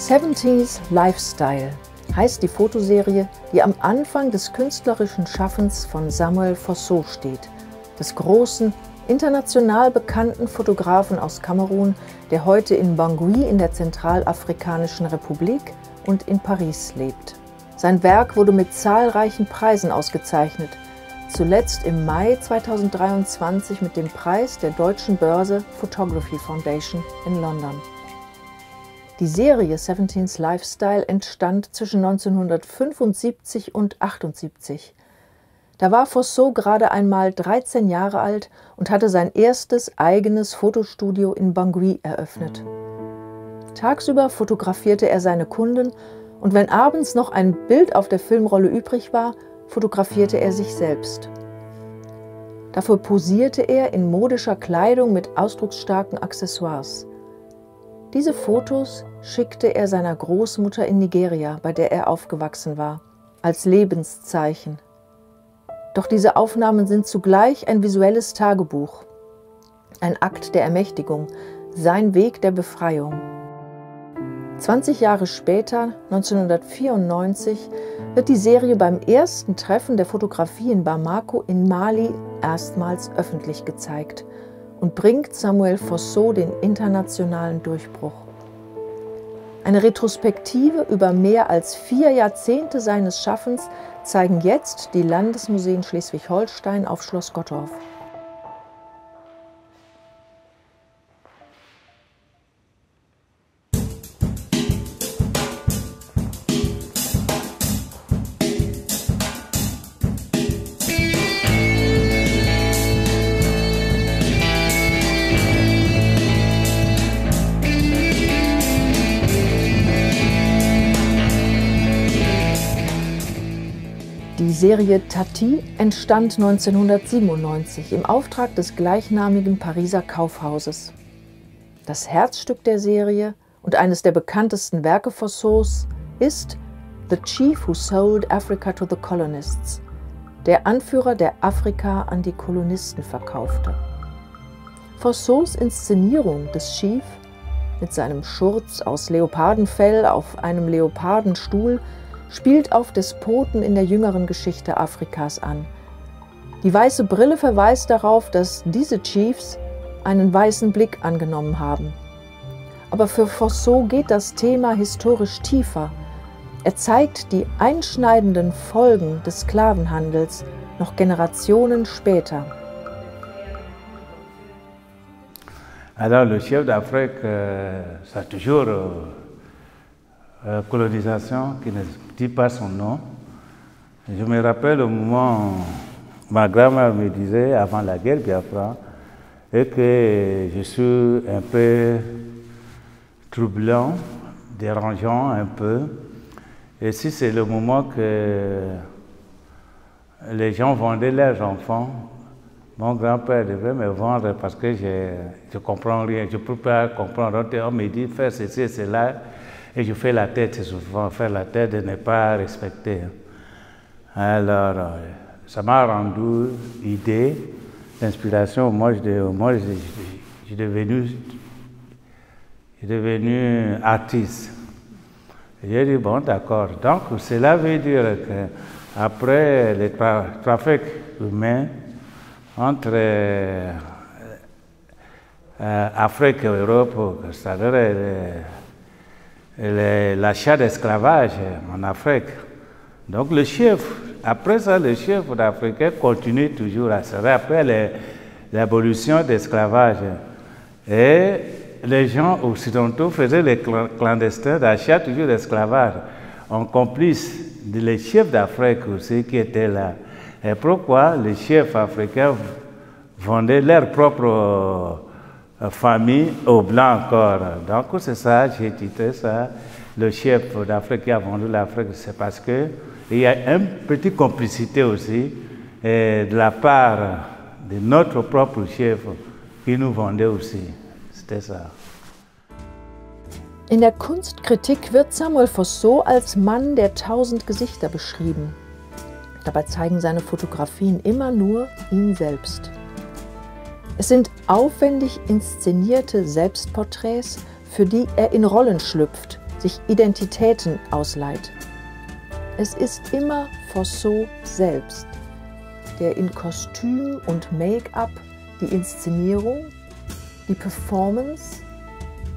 70s Lifestyle heißt die Fotoserie, die am Anfang des künstlerischen Schaffens von Samuel Fosso steht, des großen, international bekannten Fotografen aus Kamerun, der heute in Bangui in der Zentralafrikanischen Republik und in Paris lebt. Sein Werk wurde mit zahlreichen Preisen ausgezeichnet, zuletzt im Mai 2023 mit dem Preis der deutschen Börse Photography Foundation in London. Die Serie 70s Lifestyle entstand zwischen 1975 und 1978. Da war Fosso gerade einmal 13 Jahre alt und hatte sein erstes eigenes Fotostudio in Bangui eröffnet. Tagsüber fotografierte er seine Kunden und wenn abends noch ein Bild auf der Filmrolle übrig war, fotografierte er sich selbst. Dafür posierte er in modischer Kleidung mit ausdrucksstarken Accessoires. Diese Fotos schickte er seiner Großmutter in Nigeria, bei der er aufgewachsen war, als Lebenszeichen. Doch diese Aufnahmen sind zugleich ein visuelles Tagebuch, ein Akt der Ermächtigung, sein Weg der Befreiung. 20 Jahre später, 1994, wird die Serie beim ersten Treffen der Fotografie in Bamako in Mali erstmals öffentlich gezeigt und bringt Samuel Fosso den internationalen Durchbruch. Eine Retrospektive über mehr als 4 Jahrzehnte seines Schaffens zeigen jetzt die Landesmuseen Schleswig-Holstein auf Schloss Gottorf. Die Serie Tati entstand 1997 im Auftrag des gleichnamigen Pariser Kaufhauses. Das Herzstück der Serie und eines der bekanntesten Werke Fossos ist The Chief Who Sold Africa to the Colonists, der Anführer, der Afrika an die Kolonisten verkaufte. Fossos Inszenierung des Chief mit seinem Schurz aus Leopardenfell auf einem Leopardenstuhl spielt auf Despoten in der jüngeren Geschichte Afrikas an. Die weiße Brille verweist darauf, dass diese Chiefs einen weißen Blick angenommen haben. Aber für Fosso geht das Thema historisch tiefer. Er zeigt die einschneidenden Folgen des Sklavenhandels noch Generationen später. Alors le chef d'Afrique, ça a toujours colonisation qui ne dit pas son nom. Je me rappelle au moment où ma grand-mère me disait, avant la guerre Biafra, et que je suis un peu troublant, dérangeant un peu. Et si c'est le moment que les gens vendaient leurs enfants, mon grand-père devait me vendre parce que je ne comprends rien, je ne peux pas comprendre. On me dit faire ceci et cela. Et je fais la tête souvent, faire la tête de ne pas respecter. Alors, ça m'a rendu idée, d'inspiration. Moi, je suis devenu artiste. J'ai dit, bon, d'accord. Donc, cela veut dire qu'après le trafic humain entre Afrique et Europe, c'est-à-dire l'achat d'esclavage en Afrique. Donc le chef, après ça, le chef africain continue toujours à se rappeler l'abolition de l'esclavage. Et les gens occidentaux faisaient les clandestins d'achat toujours d'esclavage, en complice des chefs d'Afrique aussi qui étaient là. Et pourquoi les chefs africains vendaient leur propre famille aux Blancs encore. Donc c'est ça, j'ai titré ça, le chef d'Afrique qui a vendu l'Afrique, c'est parce qu'il y a une petite complicité aussi de la part de notre propre chef qui nous vendait aussi. C'était ça. In der Kunstkritik wird Samuel Fosso als Mann der 1000 Gesichter beschrieben. Dabei zeigen seine Fotografien immer nur ihn selbst. Es sind aufwendig inszenierte Selbstporträts, für die er in Rollen schlüpft, sich Identitäten ausleiht. Es ist immer Fossot selbst, der in Kostüm und Make-up die Inszenierung, die Performance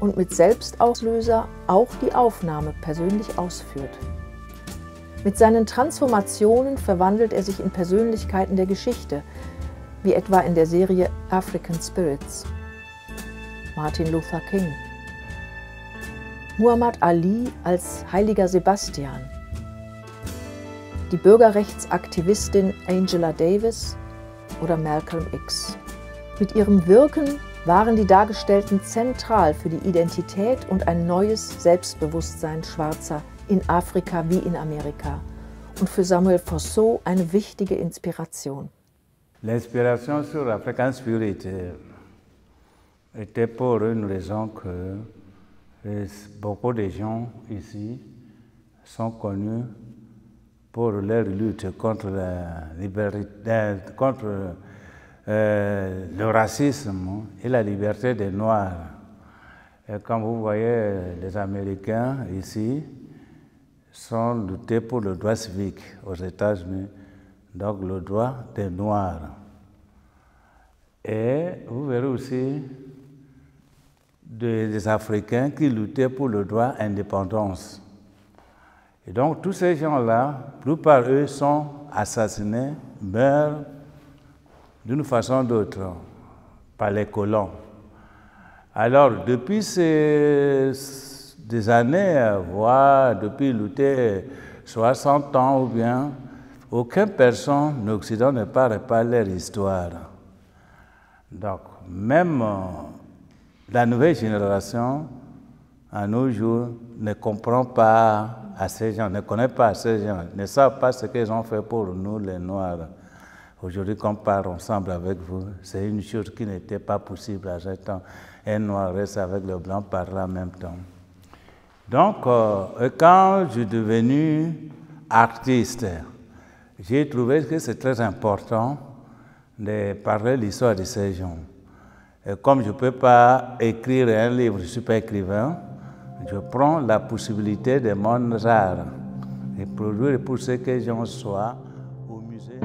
und mit Selbstauslöser auch die Aufnahme persönlich ausführt. Mit seinen Transformationen verwandelt er sich in Persönlichkeiten der Geschichte, wie etwa in der Serie African Spirits. Martin Luther King, Muhammad Ali als Heiliger Sebastian, die Bürgerrechtsaktivistin Angela Davis oder Malcolm X. Mit ihrem Wirken waren die Dargestellten zentral für die Identität und ein neues Selbstbewusstsein Schwarzer in Afrika wie in Amerika und für Samuel Fossot eine wichtige Inspiration. L'inspiration sur African Spirit était pour une raison que beaucoup de gens ici sont connus pour leur lutte contre la liberté, contre le racisme et la liberté des Noirs. Et comme vous voyez, les Américains ici sont luttés pour le droit civique aux États-Unis, donc le droit des Noirs. Et vous verrez aussi des Africains qui luttaient pour le droit à l'indépendance. Et donc tous ces gens-là, la plupart d'eux sont assassinés, meurent d'une façon ou d'autre par les colons. Alors depuis des années, voire depuis lutter 60 ans ou bien, aucune personne en Occident ne parle pas leur histoire. Donc même la nouvelle génération, à nos jours, ne comprend pas à ces gens, ne connaît pas à ces gens, ne savent pas ce qu'ils ont fait pour nous les Noirs. Aujourd'hui, qu'on parle ensemble avec vous, c'est une chose qui n'était pas possible à ce temps. Un Noir reste avec le Blanc parler en même temps. Donc, quand je suis devenu artiste, j'ai trouvé que c'est très important de parler de l'histoire de ces gens. Et comme je ne peux pas écrire un livre, je ne suis pas écrivain, je prends la possibilité de mon art et produire pour ce que les gens soient au musée.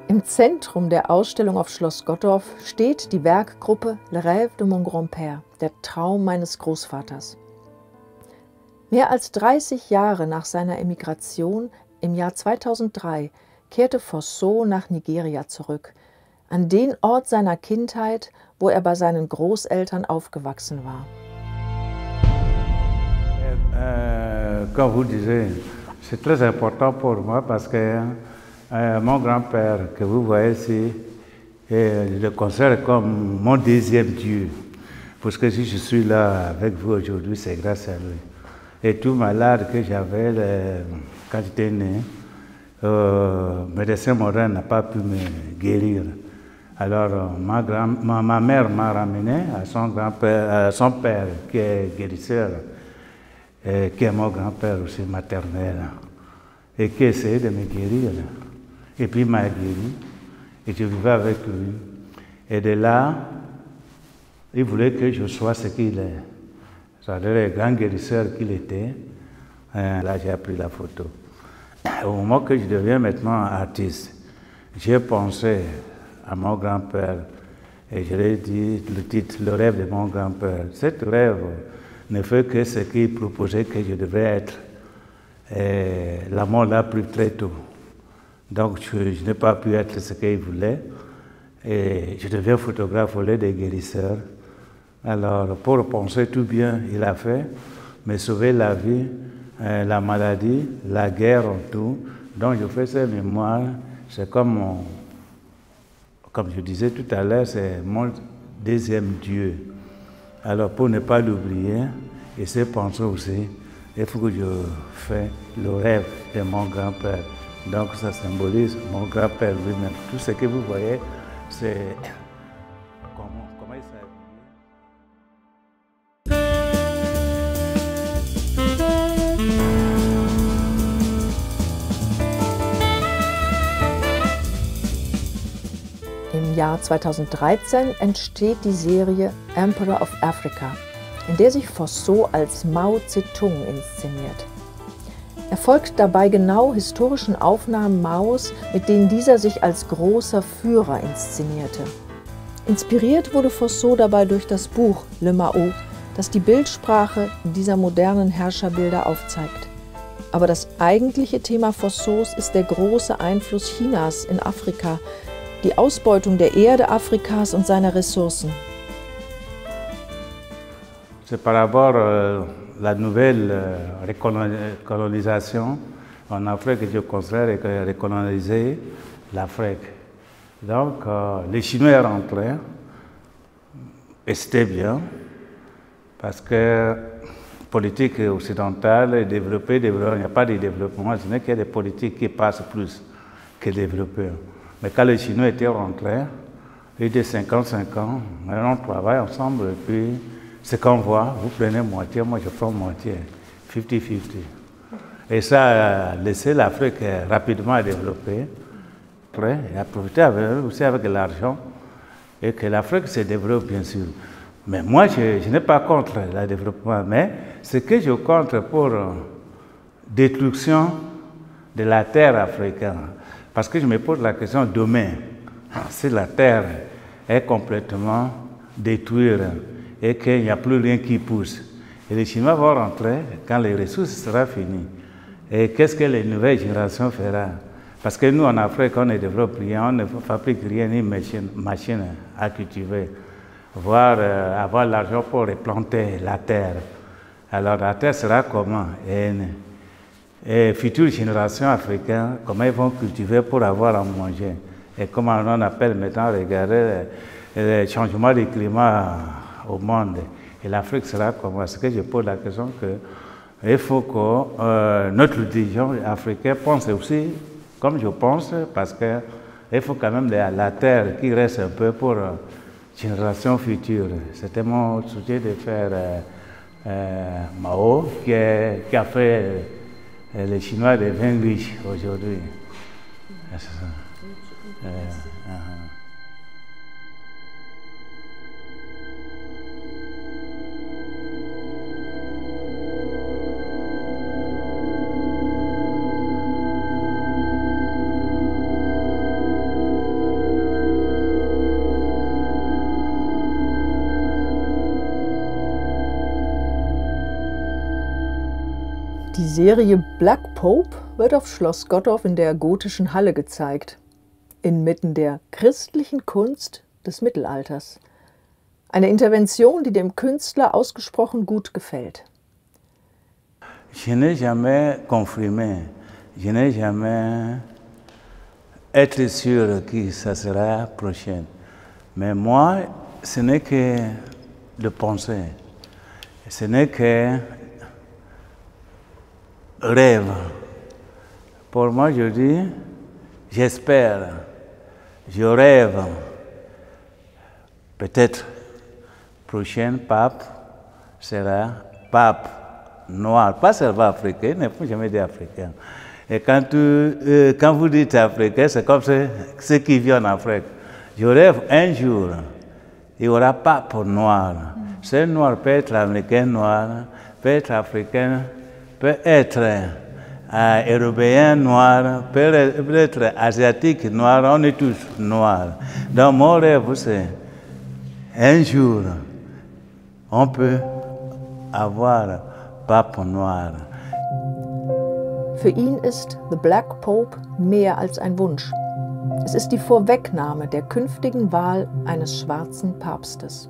Im Zentrum der Ausstellung auf Schloss Gottorf steht die Werkgruppe Le Rêve de mon Grand-Père, der Traum meines Großvaters. Mehr als 30 Jahre nach seiner Emigration im Jahr 2003 kehrte Fossot nach Nigeria zurück, an den Ort seiner Kindheit, wo er bei seinen Großeltern aufgewachsen war. Comme vous disiez, c'est très important pour moi parce que mon grand-père que vous voyez ici, je le considère comme mon deuxième Dieu. Parce que si je suis là avec vous aujourd'hui, c'est grâce à lui. Et tout malade que j'avais quand j'étais né, le médecin moderne n'a pas pu me guérir. Alors ma mère m'a ramené à son grand-père, à son père qui est guérisseur, et qui est mon grand-père aussi maternel, et qui essayait de me guérir. Et puis il m'a guéri, et je vivais avec lui. Et de là, il voulait que je sois ce qu'il est. C'est-à-dire le grand guérisseur qu'il était. Là, j'ai pris la photo. Au moment que je deviens maintenant artiste, j'ai pensé à mon grand-père et je lui ai dit le titre, le rêve de mon grand-père. Cet rêve ne fait que ce qu'il proposait que je devais être. Et la mort l'a pris très tôt. Donc je n'ai pas pu être ce qu'il voulait. Et je deviens photographe au lieu des guérisseurs. Alors, pour penser tout bien, il a fait, me sauver la vie, la maladie, la guerre, tout. Donc, je fais ces mémoires. C'est comme je disais tout à l'heure, c'est mon deuxième Dieu. Alors pour ne pas l'oublier, et c'est pensé aussi, il faut que je fasse le rêve de mon grand-père. Donc ça symbolise mon grand-père lui-même. Tout ce que vous voyez, c'est comment il s'est Im Jahr 2013 entsteht die Serie Emperor of Africa, in der sich Fosso als Mao Zedong inszeniert. Er folgt dabei genau historischen Aufnahmen Maos, mit denen dieser sich als großer Führer inszenierte. Inspiriert wurde Fosso dabei durch das Buch Le Mao, das die Bildsprache dieser modernen Herrscherbilder aufzeigt. Aber das eigentliche Thema Fossos ist der große Einfluss Chinas in Afrika, die Ausbeutung der Erde Afrikas und seiner Ressourcen. C'est par rapport à la nouvelle colonisation en Afrique que je considère recoloniser l'Afrique. Donc les Chinois sont rentrés et c'était bien parce que politique occidentale est développée, il n'y a pas de développement, ce n'est qu'il y a des politiques qui passent plus que développer. Mais quand les Chinois étaient rentrés, ils étaient 50-50, maintenant on travaille ensemble et puis ce qu'on voit, vous prenez moitié, moi je prends moitié, 50-50. Et ça a laissé l'Afrique rapidement développer, et à profiter aussi avec l'argent, et que l'Afrique se développe bien sûr. Mais moi je n'ai pas contre le développement, mais ce que je contre pour destruction de la terre africaine. Parce que je me pose la question demain, si la terre est complètement détruite et qu'il n'y a plus rien qui pousse, et les Chinois vont rentrer quand les ressources seront finies. Et qu'est-ce que les nouvelles générations feront? Parce que nous en Afrique, on ne développe rien, on ne fabrique rien, ni machine à cultiver, voire avoir l'argent pour replanter la terre. Alors la terre sera comment? Et futures générations africaines, comment ils vont cultiver pour avoir à manger. Et comment on appelle maintenant, regardez, le changement du climat au monde. Et l'Afrique sera comment? Parce que je pose la question qu'il faut que notre dirigeant africain pense aussi, comme je pense, parce qu'il faut quand même la terre qui reste un peu pour générations futures. C'était mon sujet de faire Mao, qui a fait les Chinois deviennent riches aujourd'hui. Die Serie Black Pope wird auf Schloss Gottorf in der gotischen Halle gezeigt, inmitten der christlichen Kunst des Mittelalters. Eine Intervention, die dem Künstler ausgesprochen gut gefällt. Je n'ai jamais confirmé, je n'ai jamais été sûr que ça sera prochain. Mais moi, ce n'est que de penser, ce n'est que rêve. Pour moi, je dis, j'espère, je rêve. Peut-être prochain pape sera pape noir, pas seulement africain, il ne faut jamais dire africain. Et quand vous dites africain, c'est comme ce qui vit en Afrique. Je rêve un jour, il n'y aura pape noir. Ce noir peut être américain noir, peut être africain, peut être européen noir, peut être asiatique noir, on est tous noirs. Donc mon rêve, c'est un jour, on peut avoir pape noir. Für ihn ist The Black Pope mehr als ein Wunsch. Es ist die Vorwegnahme der künftigen Wahl eines schwarzen Papstes.